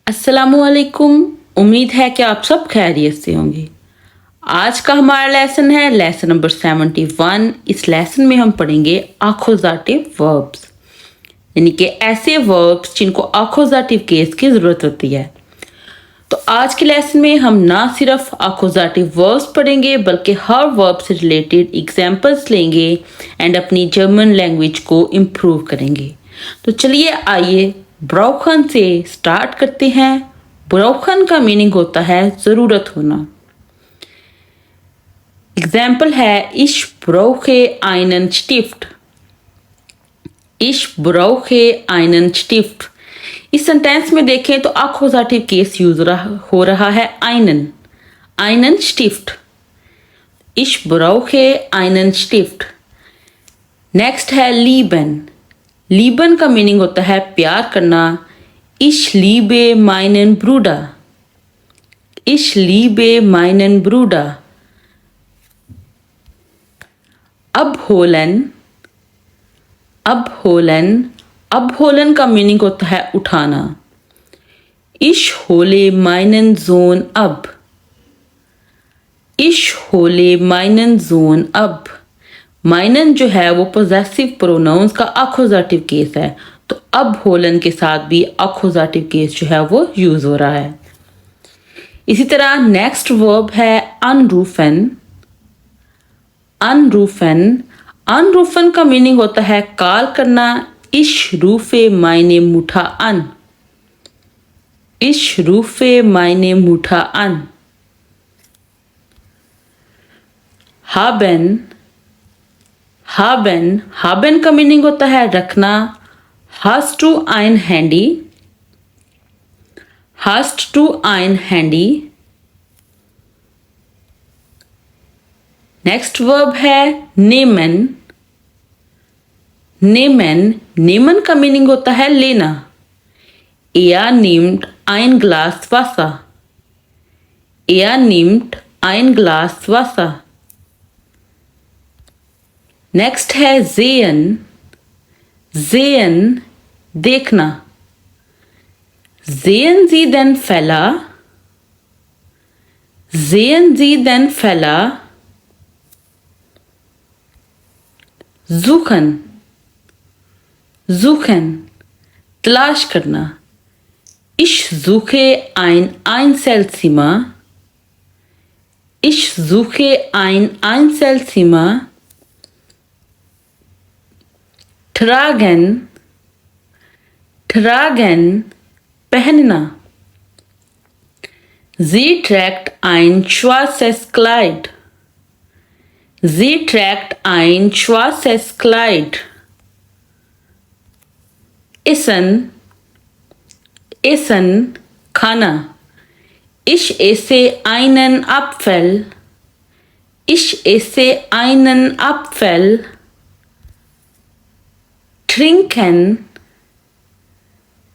अस्सलामुअलैकुम। उम्मीद है कि आप सब खैरियत से होंगे। आज का हमारा लेसन है लेसन नंबर 71। इस लेसन में हम पढ़ेंगे आखोजाटिव वर्ब्स, यानी कि ऐसे वर्ब्स जिनको आखोजाटिव केस की ज़रूरत होती है। तो आज के लेसन में हम ना सिर्फ आखोजाटिव वर्ब्स पढ़ेंगे बल्कि हर वर्ब से रिलेटेड एग्जाम्पल्स लेंगे एंड अपनी जर्मन लैंग्वेज को इम्प्रूव करेंगे। तो चलिए आइए ब्राउखन से स्टार्ट करते हैं। ब्राउखन का मीनिंग होता है ज़रूरत होना। एग्जाम्पल है इश ब्राउखे einen Stift। इश ब्राउखे einen Stift। इस सेंटेंस में देखें तो आखोजाटिव केस यूज हो रहा है einen Stift। इश ब्राउखे einen Stift। नेक्स्ट है लीबन का मीनिंग होता है प्यार करना। इश लीबे meinen Bruder। इश लीबे meinen Bruder। abholen का मीनिंग होता है उठाना। इश होले meinen Sohn ab। इश होले meinen Sohn ab। meinen जो है वो पोजेसिव प्रोनाउंस का आखोजाटिव केस है, तो अब होलन के साथ भी आखोजाटिव केस जो है वो यूज हो रहा है। इसी तरह नेक्स्ट वर्ब है अनरूफन का मीनिंग होता है कॉल करना। इश रूफे meine Mutter an। इश roofed meine Mutter an। haben का मीनिंग होता है रखना। hast du ein Handy। hast du ein Handy। Next verb है नेमन का मीनिंग होता है लेना। Er nimmt ein Glas Wasser। Er nimmt ein Glas Wasser। Next है sehen देखना। sehen Sie den Feller। sehen Sie den Feller। suchen तलाश करना। Ich suche ein Einzelzimmer। Ich suche ein Einzelzimmer। tragen पहनना। Sie trägt ein schwarzes Kleid। Sie trägt ein schwarzes Kleid। essen खाना। Ich esse einen Apfel। Ich esse einen Apfel।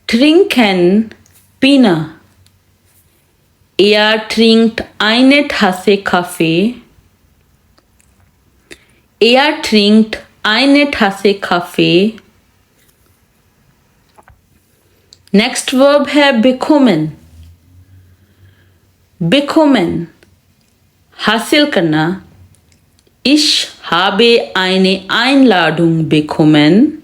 trinken पीना। Er trinkt eine Tasse Kaffee। Er trinkt eine Tasse Kaffee। Next verb है bekommen हासिल करना। Ich habe eine Einladung bekommen।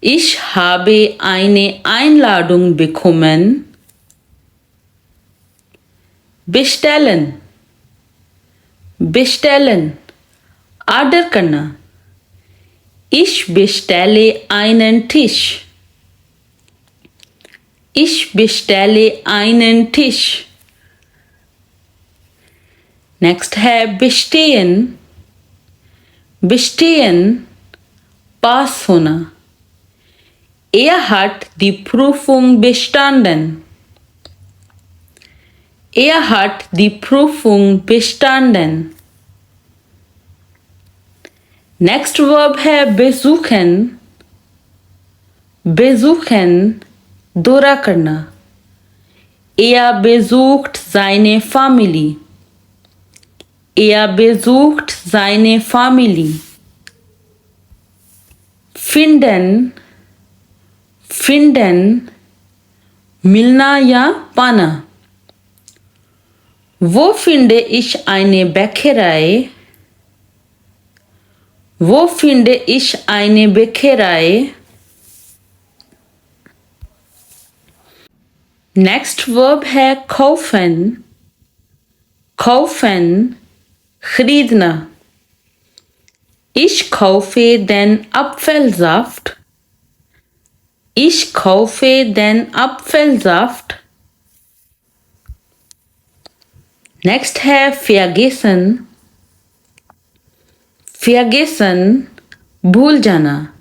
Ich habe eine Einladung bekommen। bestellen order करना। Ich bestelle einen Tisch। Ich bestelle einen Tisch। Next है bestehen पास होना। Er hat die Prüfung bestanden। Er hat die Prüfung bestanden। Next verb है besuchen दौरा करना। Er besucht seine Family। Er besucht seine Family। finden मिलना या पाना। Wo finde ich eine Bäckerei? Wo finde ich eine Bäckerei? Next verb है kaufen. Kaufen, खरीदना। Ich kaufe den Apfelsaft. Ich kaufe den Apfelsaft. Next है vergessen. Vergessen, भूल जाना।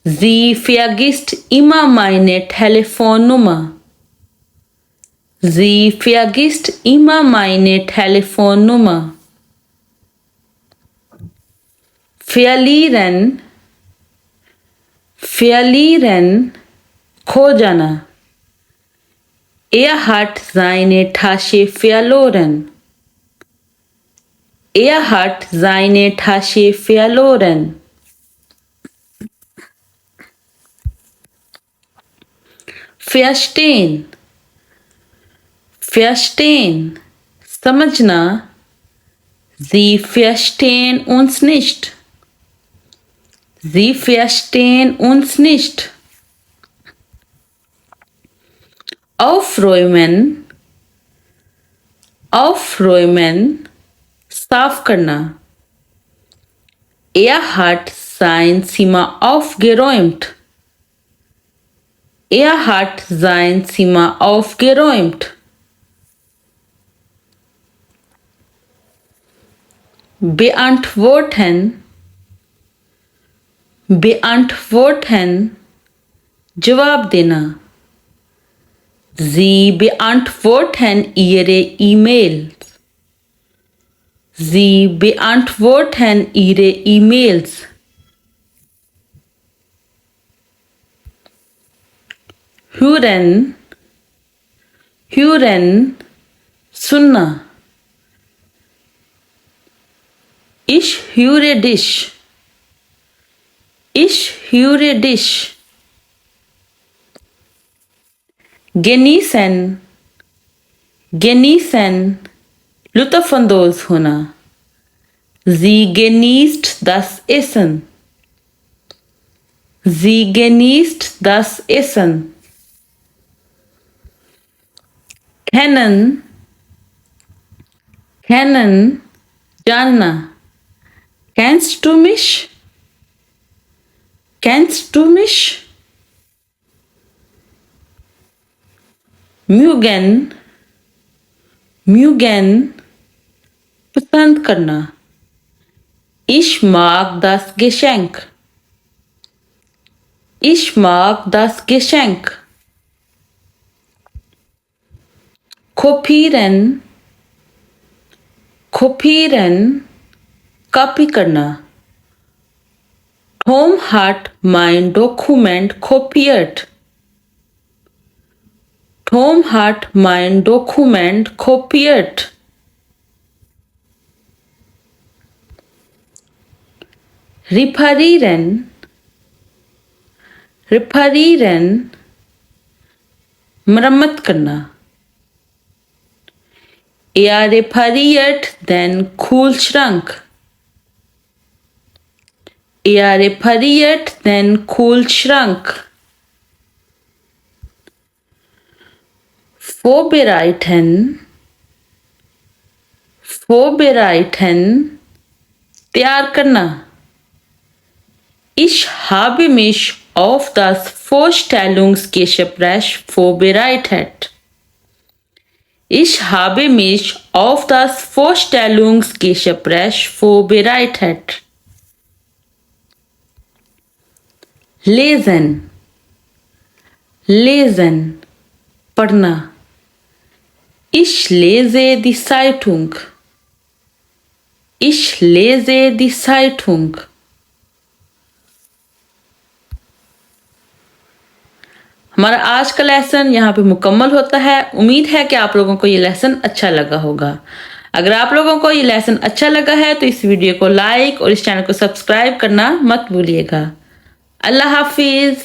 Sie vergisst immer meine Telefonnummer. Sie vergisst immer meine Telefonnummer. Verlieren, verlieren, खो जाना। Er hat seine Tasche verloren. Er hat seine Tasche verloren. Verstehen, verstehen, समझना। Sie verstehen uns nicht. Sie verstehen uns nicht. Aufräumen, aufräumen, साफ करना। Er hat sein Zimmer aufgeräumt. Er hat sein Zimmer aufgeräumt. Beantworten, beantworten, जवाब देना। Sie beantworten ihre E-Mails. Sie beantworten ihre E-Mails. Hören, hören, सुनना। Ich höre dich. Ich höre dich. Genießen, genießen, लुत्फ़अंदोज़ होना। Sie genießt das Essen. Sie genießt das Essen. Kennen, kennen, जानना। Kennst du mich? Kennst du mich? Mögen, mögen, पसंद करना। Ich mag das Geschenk. Ich mag das Geschenk. Kopieren, kopieren, copy करना। Tom hat mein Dokument kopiert. Tom hat mein Dokument kopiert. Reparieren, reparieren, मरम्मत करना। Er repariert den Kühlschrank. Er repariert den Kühlschrank. Vorbereiten, vorbereiten, तैयार करना। Ich habe mich auf das Vorstellungsgespräch vorbereitet. Ich habe mich auf das Vorstellungsgespräch vorbereitet. Lesen, lesen, पढ़ना। Ich lese die Zeitung. Ich lese die Zeitung. हमारा आज का lesson यहाँ पे मुकम्मल होता है। उम्मीद है कि आप लोगों को ये लेसन अच्छा लगा होगा। अगर आप लोगों को ये लेसन अच्छा लगा है तो इस वीडियो को लाइक और इस चैनल को सब्सक्राइब करना मत भूलिएगा। अल्लाह हाफिज़।